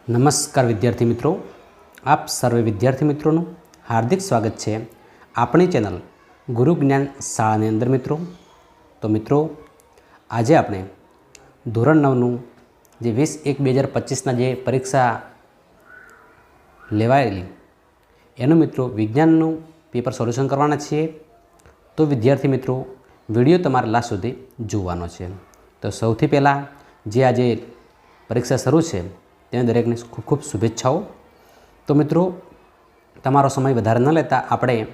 નમસ્કાર વિદ્યાર્થી મિત્રો, આપ સર્વે વિદ્યાર્થી મિત્રોનું હાર્દિક સ્વાગત છે આપણી ચેનલ ગુરુ જ્ઞાન શાળાની અંદર. તો મિત્રો, આજે આપણે ધોરણ 9નું જે 20/1/2025ના જે પરીક્ષા લેવાયેલી એનું મિત્રો વિજ્ઞાનનું પેપર સોલ્યુશન કરવાના છીએ. તો વિદ્યાર્થી મિત્રો, વિડીયો તમારા લાસ્ટ સુધી જોવાનો છે. તો સૌથી પહેલાં જે આજે પરીક્ષા શરૂ છે તેને દરેકને ખૂબ ખૂબ શુભેચ્છાઓ. તો મિત્રો, તમારો સમય વધારે ન લેતા આપણે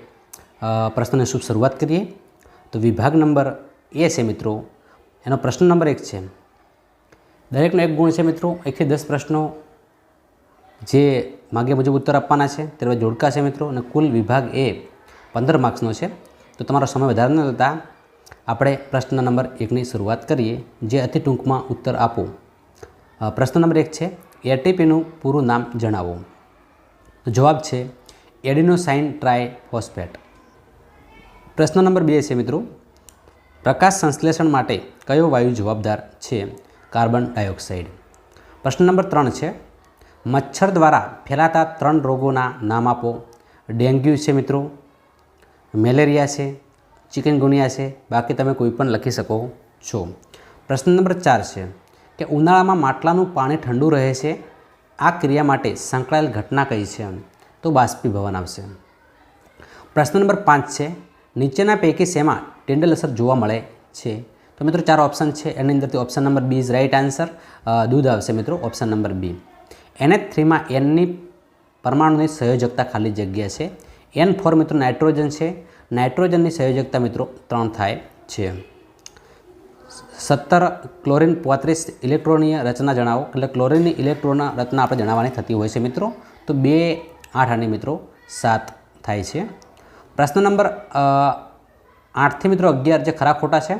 પ્રશ્નની શુભ શરૂઆત કરીએ. તો વિભાગ નંબર એ છે મિત્રો, એનો પ્રશ્ન નંબર 1 છે. દરેકનો 1 ગુણ છે મિત્રો. 1 થી 10 પ્રશ્નો જે માગ્યા મુજબ ઉત્તર આપવાના છે, ત્યારબાદ જોડકા છે મિત્રો, અને કુલ વિભાગ એ 15 માર્ક્સનો છે. તો તમારો સમય વધારે ન લેતા આપણે પ્રશ્ન નંબર 1ની શરૂઆત કરીએ, જે અતિ ટૂંકમાં ઉત્તર આપો. પ્રશ્ન નંબર 1 છે, એટીપીનું પૂરું નામ જણાવો. તો જવાબ છે એડિનોસાઇન ટ્રાયફોસ્ફેટ. પ્રશ્ન નંબર 2 છે મિત્રો, પ્રકાશ સંશ્લેષણ માટે કયો વાયુ જવાબદાર છે? Carbon dioxide. પ્રશ્ન નંબર 3 છે, મચ્છર દ્વારા ફેલાતા 3 રોગોના નામ આપો. ડેન્ગ્યુ છે મિત્રો, મેલેરિયા છે, ચિકનગુનિયા છે. બાકી તમે કોઈ પણ લખી શકો છો. પ્રશ્ન નંબર 4 છે કે ઉનાળામાં માટલાનું પાણી ઠંડુ રહે છે, આ ક્રિયા માટે સંકળાયેલ ઘટના કઈ છે? તો બાષ્પીભવન આવશે. પ્રશ્ન નંબર 5 છે, નીચેના પૈકી શેમાં ટિન્ડલ અસર જોવા મળે છે? તો મિત્રો 4 ઓપ્શન છે, એની અંદરથી option number B is right answer. દૂધ આવશે મિત્રો, ઓપ્શન નંબર બી. NH3માં એનની પરમાણુની સંયોજકતા ખાલી જગ્યા છે. N4 મિત્રો નાઇટ્રોજન છે, નાઇટ્રોજનની સંયોજકતા મિત્રો 3 થાય છે. 17 ક્લોરિન 35 ઇલેક્ટ્રોનીય રચના જણાવો. એટલે ક્લોરિનની ઇલેક્ટ્રોન રચના આપણે જણાવવાની થતી હોય છે મિત્રો. તો 2, 8 અને મિત્રો 7 થાય છે. પ્રશ્ન નંબર 8 થી મિત્રો 11 જે ખરા ખોટા છે.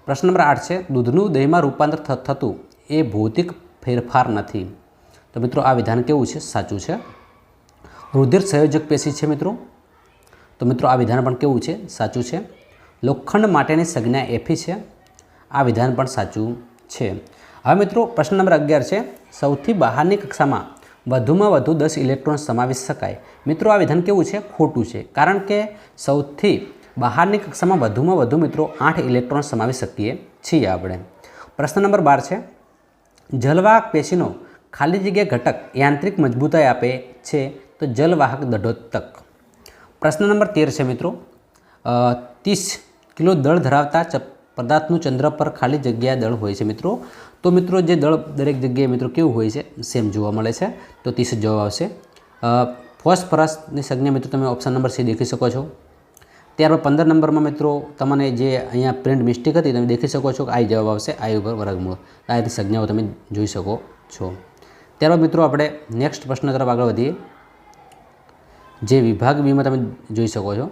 પ્રશ્ન નંબર 8 છે, દૂધનું દહીંમાં રૂપાંતર થતું એ ભૌતિક ફેરફાર નથી. તો મિત્રો આ વિધાન કેવું છે? સાચું છે. રુધિર સંયોજક પેશી છે મિત્રો. તો મિત્રો આ વિધાન પણ કેવું છે? સાચું છે. લોખંડ માટેની સંજ્ઞા એફી છે. આ વિધાન પણ સાચું છે. હવે મિત્રો પ્રશ્ન નંબર 11 છે, સૌથી બહારની કક્ષામાં વધુમાં વધુ 10 ઇલેક્ટ્રોન સમાવી શકાય. મિત્રો આ વિધાન કેવું છે? ખોટું છે. કારણ કે સૌથી બહારની કક્ષામાં વધુમાં વધુ મિત્રો 8 ઇલેક્ટ્રોન સમાવી શકીએ છીએ આપણે. પ્રશ્ન નંબર 12 છે, જલવાહક પેશીનો ખાલી જગ્યા ઘટક યાંત્રિક મજબૂતાઈ આપે છે. તો જલવાહક દઢોતક. પ્રશ્ન નંબર 13 છે મિત્રો, 30 કિલો દળ ધરાવતા પદાર્થનું ચંદ્ર પર ખાલી જગ્યા દળ હોય છે મિત્રો. તો મિત્રો જે દળ દરેક જગ્યાએ મિત્રો કેવું હોય છે? સેમ જોવા મળે છે. તો 30 જવાબ આવશે. ફોસ્ફરસની સંજ્ઞા મિત્રો તમે ઓપ્શન નંબર સી દેખી શકો છો. ત્યારબાદ 15 નંબરમાં મિત્રો તમને જે અહીંયા પ્રિન્ટ મિસ્ટેક હતી તમે દેખી શકો છો કે આઈ જવાબ આવશે. આઈ ઉપર વર્ગમૂળ. આ રીતે સંજ્ઞાઓ તમે જોઈ શકો છો. ત્યારબાદ મિત્રો આપણે નેક્સ્ટ પ્રશ્ન તરફ આગળ વધીએ, જે વિભાગ બીમાં તમે જોઈ શકો છો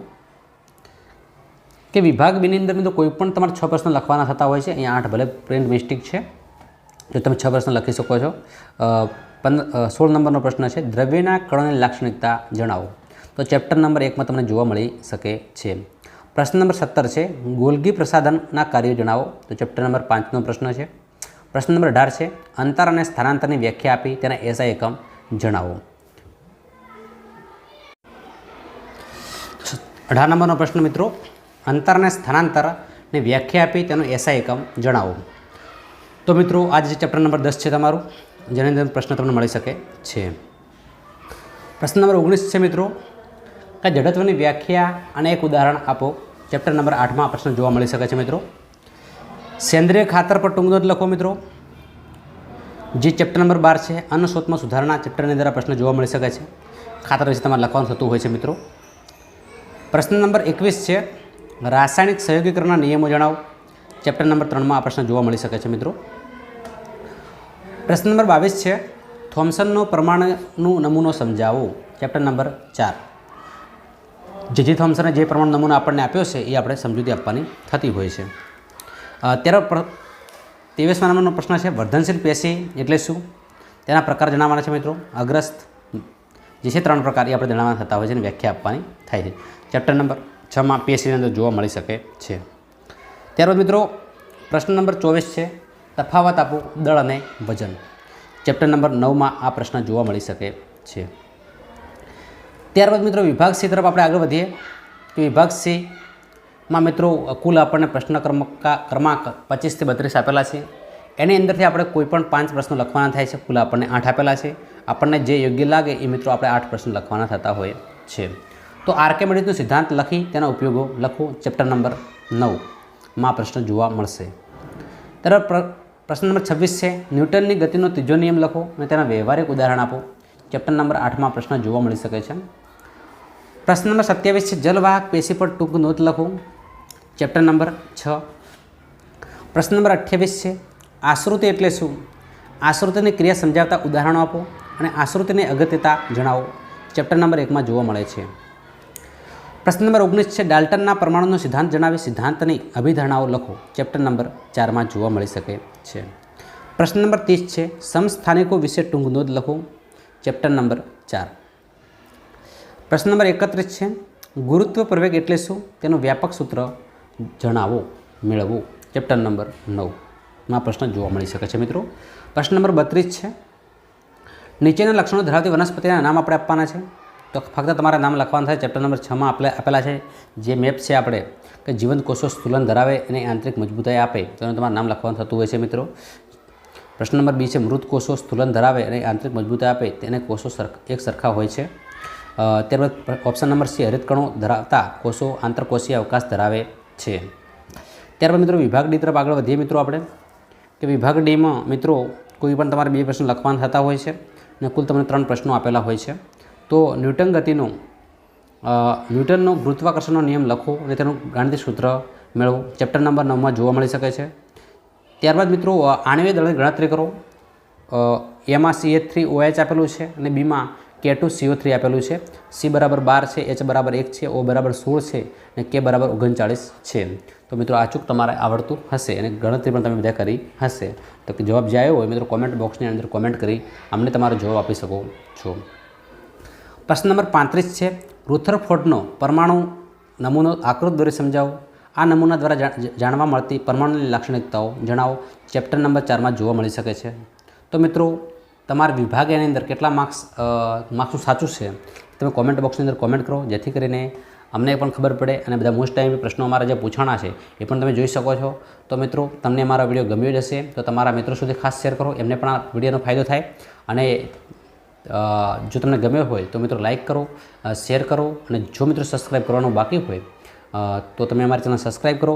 કે વિભાગ બીની અંદર મિત્રો કોઈ પણ તમારે 6 પ્રશ્ન લખવાના થતા હોય છે. અહીંયા 8 ભલે પ્રિન્ટ મિસ્ટેક છે, તો તમે 6 પ્રશ્ન લખી શકો છો. 16 નંબરનો પ્રશ્ન છે, દ્રવ્યના કણોની લાક્ષણિકતા જણાવો. તો ચેપ્ટર નંબર 1માં તમને જોવા મળી શકે છે. પ્રશ્ન નંબર 17 છે, ગોલ્ગી પ્રસાધનના કાર્યો જણાવો. તો ચેપ્ટર નંબર 5નો પ્રશ્ન છે. પ્રશ્ન નંબર 18 છે, અંતર અને સ્થાનાંતરની વ્યાખ્યા આપી તેના એસઆઈ એકમ જણાવો. 18 નંબરનો પ્રશ્ન મિત્રો, અંતર અને સ્થાનાંતરની વ્યાખ્યા આપી તેનો એસઆઈ એકમ જણાવો. તો મિત્રો આજે જે ચેપ્ટર નંબર 10 છે તમારું, જેની અંદર પ્રશ્ન તમને મળી શકે છે. પ્રશ્ન નંબર 19 છે મિત્રો, કે જડત્વની વ્યાખ્યા અને એક ઉદાહરણ આપો. ચેપ્ટર નંબર 8માં પ્રશ્ન જોવા મળી શકે છે મિત્રો. સેન્દ્રિય ખાતર પર ટૂંક નોંધ લખો મિત્રો. જે ચેપ્ટર નંબર 12 છે, અન્ન સ્ત્રોતમાં સુધારણા, ચેપ્ટરની અંદર આ પ્રશ્ન જોવા મળી શકે છે. ખાતર વિશે તમારે લખવાનું થતું હોય છે મિત્રો. પ્રશ્ન નંબર 21 છે, રાસાયણિક સંયોગીકરણના નિયમો જણાવો. ચેપ્ટર નંબર 3માં આ પ્રશ્ન જોવા મળી શકે છે મિત્રો. પ્રશ્ન નંબર 22 છે, થોમ્સનનો પરમાણુ નમૂનો સમજાવો. Chapter number 4. જે થોમ્સને જે પરમાણુ નમૂનો આપણને આપ્યો છે એ આપણે સમજૂતી આપવાની થતી હોય છે. ત્યારબાદ 23મા નંબરનો પ્રશ્ન છે, વર્ધનશીલ પેશી એટલે શું? તેના પ્રકાર જણાવવાના છે મિત્રો. અગ્રસ્ત જે છે 3 પ્રકાર એ આપણે જણાવવાના થતા હોય છે અને વ્યાખ્યા આપવાની થાય છે. ચેપ્ટર નંબર 6માં પેશીની અંદર જોવા મળી શકે છે. ત્યારબાદ મિત્રો પ્રશ્ન નંબર 24 છે, તફાવત આપો દળ અને વજન. ચેપ્ટર નંબર 9માં આ પ્રશ્ન જોવા મળી શકે છે. ત્યારબાદ મિત્રો વિભાગ સી તરફ આપણે આગળ વધીએ. તો વિભાગ સીમાં મિત્રો કુલ આપણને પ્રશ્ન ક્રમાંક 25 થી 32 આપેલા છે. એની અંદરથી આપણે કોઈ પણ 5 પ્રશ્નો લખવાના થાય છે. કુલ આપણને 8 આપેલા છે. આપણને જે યોગ્ય લાગે એ મિત્રો આપણે 8 પ્રશ્નો લખવાના થતા હોય છે. તો આર્કિમિડીઝનો સિદ્ધાંત લખી તેના ઉપયોગો લખો. ચેપ્ટર નંબર 9માં પ્રશ્ન જોવા મળશે. તરફ પ્રશ્ન નંબર 26 છે ન્યૂટનની ગતિનો ત્રીજો નિયમ લખો અને તેના વ્યવહારિક ઉદાહરણ આપો. ચેપ્ટર નંબર 8માં પ્રશ્ન જોવા મળી શકે છે. પ્રશ્ન નંબર 27 છે જલવાહક પેશી પર ટૂંક નોંધ લખો. Chapter number 6. પ્રશ્ન નંબર 28 છે આશ્રુતિ એટલે શું? આશ્રુતિની ક્રિયા સમજાવતા ઉદાહરણો આપો અને આશ્રુતિની અગત્યતા જણાવો. ચેપ્ટર નંબર 1માં જોવા મળે છે. પ્રશ્ન નંબર 19 છે ડાલ્ટનના પરમાણુનો સિદ્ધાંત જણાવી સિદ્ધાંતની અભિધારણાઓ લખો. ચેપ્ટર નંબર 4માં જોવા મળી શકે છે. પ્રશ્ન નંબર 30 છે સમસ્થાનિકો વિશે ટૂંક નોંધ લખો. Chapter number 4. પ્રશ્ન નંબર 31 છે ગુરુત્વ પ્રવેગ એટલે શું? તેનું વ્યાપક સૂત્ર જણાવો મેળવો. ચેપ્ટર નંબર 9માં પ્રશ્ન જોવા મળી શકે છે મિત્રો. પ્રશ્ન નંબર 32 છે નીચેના લક્ષણો ધરાવતી વનસ્પતિના નામ આપણે આપવાના છે. તો ફક્ત તમારા નામ લખવાના થાય. ચેપ્ટર નંબર 6માં આપેલા છે જે મેપ છે આપણે કે જીવંત કોષો સ્થૂલન ધરાવે અને આંતરિક મજબૂતાઈ આપે તેનું તમારું નામ લખવાનું થતું હોય છે મિત્રો. પ્રશ્ન નંબર 2 છે મૃત કોષો સ્થૂલન ધરાવે અને આંતરિક મજબૂતાઈ આપે તેને કોષો એક સરખા હોય છે. ત્યારબાદ ઓપ્શન નંબર સી હરિતકણો ધરાવતા કોષો આંતરકોષીય અવકાશ ધરાવે છે. ત્યારબાદ મિત્રો વિભાગ ડી તરફ આગળ વધીએ મિત્રો આપણે કે વિભાગ ડીમાં મિત્રો કોઈ પણ તમારે 2 પ્રશ્નો લખવાના થતા હોય છે અને કુલ તમને 3 પ્રશ્નો આપેલા હોય છે. તો ન્યૂટનનો ગુરુત્વાકર્ષણનો નિયમ લખો અને તેનું ગાણિતિક સૂત્ર મેળવો. ચેપ્ટર નંબર 9માં જોવા મળી શકે છે. ત્યારબાદ મિત્રો આણ્વિક દળની ગણતરી કરો. એમાં CH3OH આપેલું છે અને બીમાં K2CO3 આપેલું છે. C બરાબર 12 છે, H બરાબર 1 છે, O બરાબર 16 છે અને K બરાબર 39 છે. તો મિત્રો આ અચૂક તમારે આવડતું હશે અને ગણતરી પણ તમે બધા કરી હશે. તો જવાબ જે આવ્યો હોય મિત્રો કોમેન્ટ બોક્સની અંદર કોમેન્ટ કરી અમને તમારો જવાબ આપી શકો છો. પ્રશ્ન નંબર 35 છે રુથરફોર્ડનો પરમાણુ નમૂનો આકૃતિ દોરી સમજાવો. આ નમૂના દ્વારા જાણવા મળતી પરમાણુની લાક્ષણિકતાઓ જણાવો. ચેપ્ટર નંબર 4માં જોવા મળી શકે છે. તો મિત્રો તમારા વિભાગ એની અંદર કેટલા માર્ક્સનું સાચું છે તમે કોમેન્ટ બોક્સની અંદર કોમેન્ટ કરો જેથી કરીને અમને પણ ખબર પડે અને બધા મોસ્ટ ટાઈમ પ્રશ્નો અમારા જે પૂછાણા છે એ પણ તમે જોઈ શકો છો. તો મિત્રો તમને અમારો વિડીયો ગમ્યો જ હશે તો તમારા મિત્રો સુધી ખાસ શેર કરો એમને પણ આ વિડીયોનો ફાયદો થાય. અને જો તમને ગમ્યો હોય તો મિત્રો લાઇક કરો, શેર કરો અને જો મિત્રો સબસ્ક્રાઈબ કરવાનું બાકી હોય તો તમે અમારી ચેનલ સબસ્ક્રાઈબ કરો.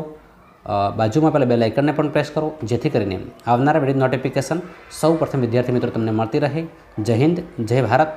બાજુમાં પહેલાં બેલ આઇકનને પણ પ્રેસ કરો જેથી કરીને આવનારા વિડીયો નોટિફિકેશન સૌ પ્રથમ વિદ્યાર્થી મિત્રો તમને મળતી રહે. જય હિન્દ, જય ભારત.